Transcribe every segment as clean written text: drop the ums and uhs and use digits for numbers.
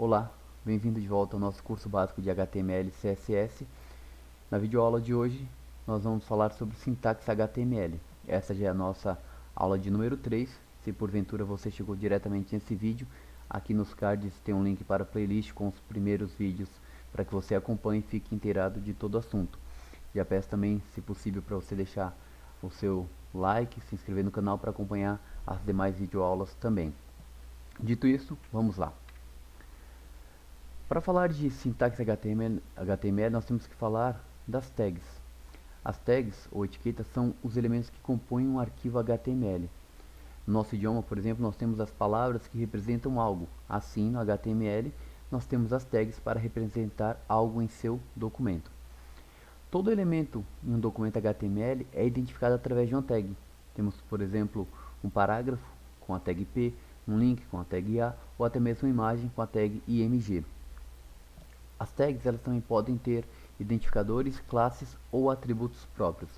Olá, bem-vindo de volta ao nosso curso básico de HTML e CSS. Na videoaula de hoje, nós vamos falar sobre sintaxe HTML. Essa já é a nossa aula de número 3. Se porventura você chegou diretamente nesse vídeo, aqui nos cards tem um link para a playlist com os primeiros vídeos para que você acompanhe e fique inteirado de todo o assunto. Já peço também, se possível, para você deixar o seu like, se inscrever no canal para acompanhar as demais videoaulas também. Dito isso, vamos lá. Para falar de sintaxe HTML, nós temos que falar das tags. As tags, ou etiquetas, são os elementos que compõem um arquivo HTML. No nosso idioma, por exemplo, nós temos as palavras que representam algo. Assim, no HTML, nós temos as tags para representar algo em seu documento. Todo elemento em um documento HTML é identificado através de uma tag. Temos, por exemplo, um parágrafo com a tag P, um link com a tag A, ou até mesmo uma imagem com a tag IMG. As tags elas também podem ter identificadores, classes ou atributos próprios.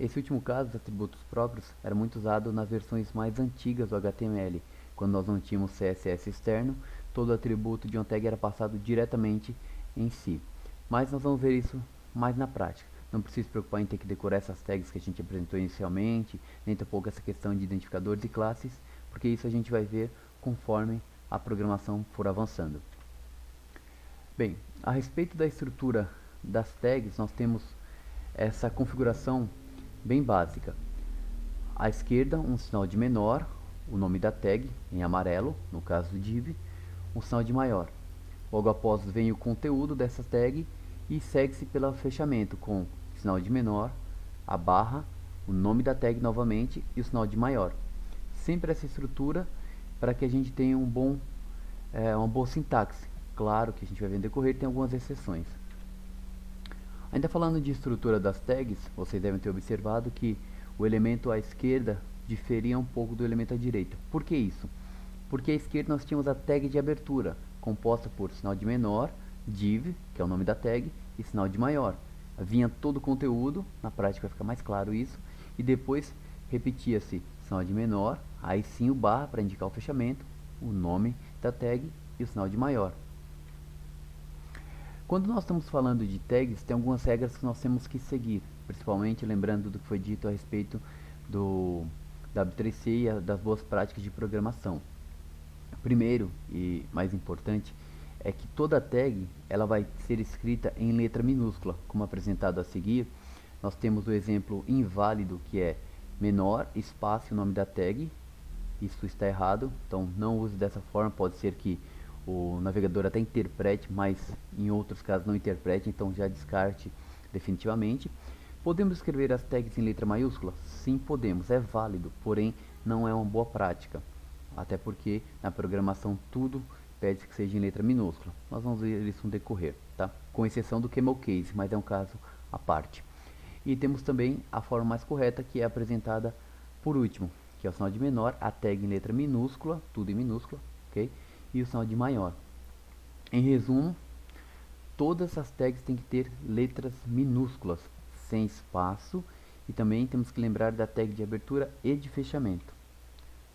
Esse último caso, os atributos próprios, era muito usado nas versões mais antigas do HTML. Quando nós não tínhamos CSS externo, todo atributo de uma tag era passado diretamente em si. Mas nós vamos ver isso mais na prática. Não precisa se preocupar em ter que decorar essas tags que a gente apresentou inicialmente, nem tampouco essa questão de identificadores e classes, porque isso a gente vai ver conforme a programação for avançando. Bem, a respeito da estrutura das tags, nós temos essa configuração bem básica. À esquerda, um sinal de menor, o nome da tag em amarelo, no caso do div, um sinal de maior. Logo após vem o conteúdo dessa tag e segue-se pelo fechamento com sinal de menor, a barra, o nome da tag novamente e o sinal de maior. Sempre essa estrutura para que a gente tenha uma boa sintaxe. Claro que a gente vai ver no decorrer, tem algumas exceções. Ainda falando de estrutura das tags, vocês devem ter observado que o elemento à esquerda diferia um pouco do elemento à direita. Por que isso? Porque à esquerda nós tínhamos a tag de abertura, composta por sinal de menor, div, que é o nome da tag, e sinal de maior. Vinha todo o conteúdo, na prática vai ficar mais claro isso, e depois repetia-se sinal de menor, aí sim o barra para indicar o fechamento, o nome da tag e o sinal de maior. Quando nós estamos falando de tags, tem algumas regras que nós temos que seguir, principalmente lembrando do que foi dito a respeito do W3C e das boas práticas de programação. Primeiro e mais importante é que toda tag ela vai ser escrita em letra minúscula, como apresentado a seguir. Nós temos o exemplo inválido, que é menor espaço o nome da tag. Isso está errado, então não use dessa forma. Pode ser que o navegador até interprete, mas em outros casos não interprete, então já descarte definitivamente. Podemos escrever as tags em letra maiúscula? Sim, podemos, é válido, porém não é uma boa prática, até porque na programação tudo pede que seja em letra minúscula. Nós vamos ver isso no decorrer, tá? Com exceção do camel case, mas é um caso à parte. E temos também a forma mais correta, que é apresentada por último, que é o sinal de menor, a tag em letra minúscula, tudo em minúscula, ok? E o sinal de maior. Em resumo, todas as tags têm que ter letras minúsculas, sem espaço, e também temos que lembrar da tag de abertura e de fechamento.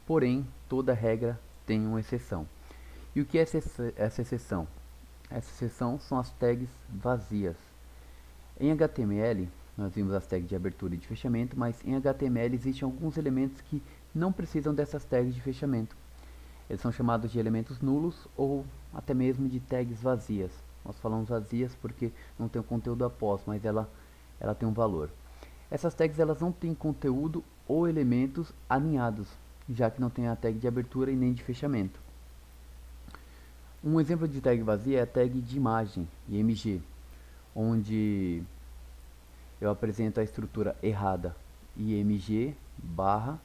Porém, toda regra tem uma exceção. E o que é essa exceção? Essa exceção são as tags vazias. Em HTML, nós vimos as tags de abertura e de fechamento, mas em HTML existem alguns elementos que não precisam dessas tags de fechamento. Eles são chamados de elementos nulos ou até mesmo de tags vazias. Nós falamos vazias porque não tem o conteúdo após, mas ela tem um valor. Essas tags elas não têm conteúdo ou elementos alinhados, já que não tem a tag de abertura e nem de fechamento. Um exemplo de tag vazia é a tag de imagem, IMG, onde eu apresento a estrutura errada, IMG barra,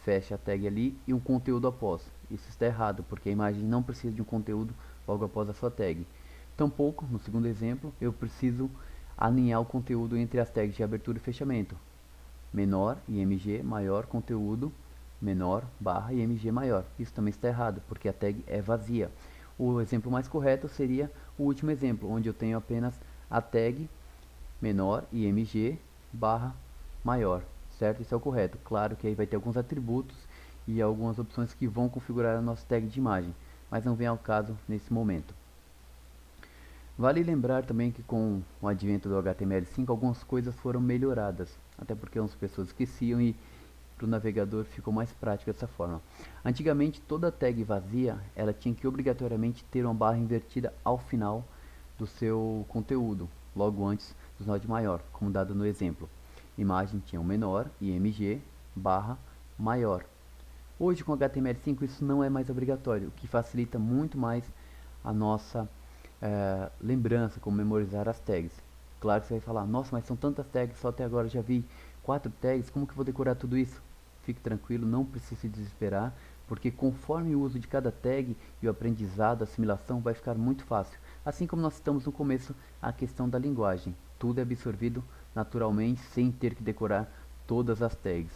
fecha a tag ali e um conteúdo após. Isso está errado, porque a imagem não precisa de um conteúdo logo após a sua tag. Tampouco, no segundo exemplo, eu preciso alinhar o conteúdo entre as tags de abertura e fechamento. Menor, IMG, maior, conteúdo, menor, barra, IMG maior. Isso também está errado, porque a tag é vazia. O exemplo mais correto seria o último exemplo, onde eu tenho apenas a tag menor, IMG, barra, maior. Certo? Isso é o correto. Claro que aí vai ter alguns atributos e algumas opções que vão configurar a nossa tag de imagem. mas não vem ao caso nesse momento. Vale lembrar também que com o advento do HTML5 algumas coisas foram melhoradas, até porque algumas pessoas esqueciam e para o navegador ficou mais prático dessa forma. Antigamente toda tag vazia ela tinha que obrigatoriamente ter uma barra invertida ao final do seu conteúdo, logo antes do nó de maior, como dado no exemplo. Imagem tinha um menor, img, barra, maior. Hoje com HTML5 isso não é mais obrigatório, o que facilita muito mais a nossa lembrança, como memorizar as tags. Claro que você vai falar, nossa, mas são tantas tags, só até agora já vi 4 tags, como que eu vou decorar tudo isso? Fique tranquilo, não precise se desesperar, porque conforme o uso de cada tag e o aprendizado, a assimilação vai ficar muito fácil. Assim como nós estamos no começo, a questão da linguagem. Tudo é absorvido naturalmente, sem ter que decorar todas as tags.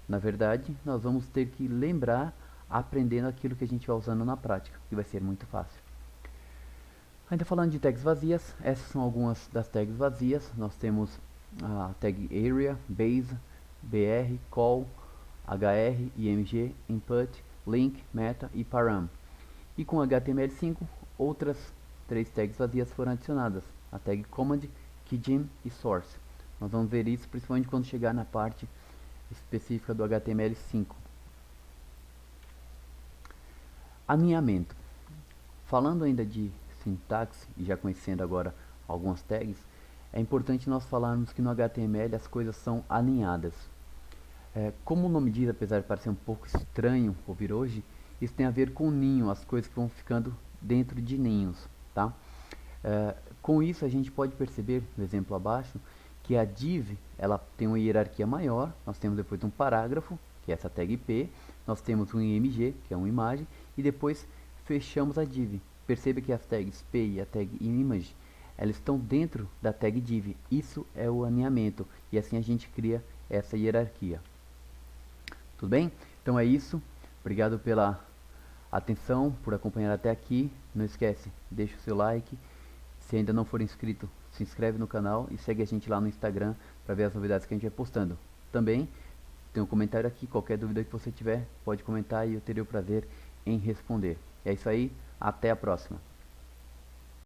Na verdade, nós vamos ter que lembrar aprendendo aquilo que a gente vai usando na prática, que vai ser muito fácil. Ainda falando de tags vazias, essas são algumas das tags vazias. Nós temos a tag area, base, br, call, hr, img, input, link, meta e param. E com HTML5, outras 3 tags vazias foram adicionadas, a tag command, keygen e source. Nós vamos ver isso principalmente quando chegar na parte específica do HTML5. Alinhamento. Falando ainda de sintaxe e já conhecendo agora algumas tags, é importante nós falarmos que no HTML as coisas são alinhadas. Como o nome diz, apesar de parecer um pouco estranho ouvir hoje, isso tem a ver com ninho, as coisas que vão ficando dentro de ninhos, tá? Com isso a gente pode perceber, no exemplo abaixo, que a div ela tem uma hierarquia maior. Nós temos depois um parágrafo, que é essa tag p, nós temos um img, que é uma imagem, e depois fechamos a div. Perceba que as tags p e a tag image elas estão dentro da tag div. Isso é o alinhamento, e assim a gente cria essa hierarquia. Tudo bem? Então é isso. Obrigado pela atenção, por acompanhar até aqui. Não esquece, deixa o seu like. Se ainda não for inscrito, se inscreve no canal e segue a gente lá no Instagram para ver as novidades que a gente vai postando. Também tem um comentário aqui, qualquer dúvida que você tiver, pode comentar e eu terei o prazer em responder. É isso aí, até a próxima.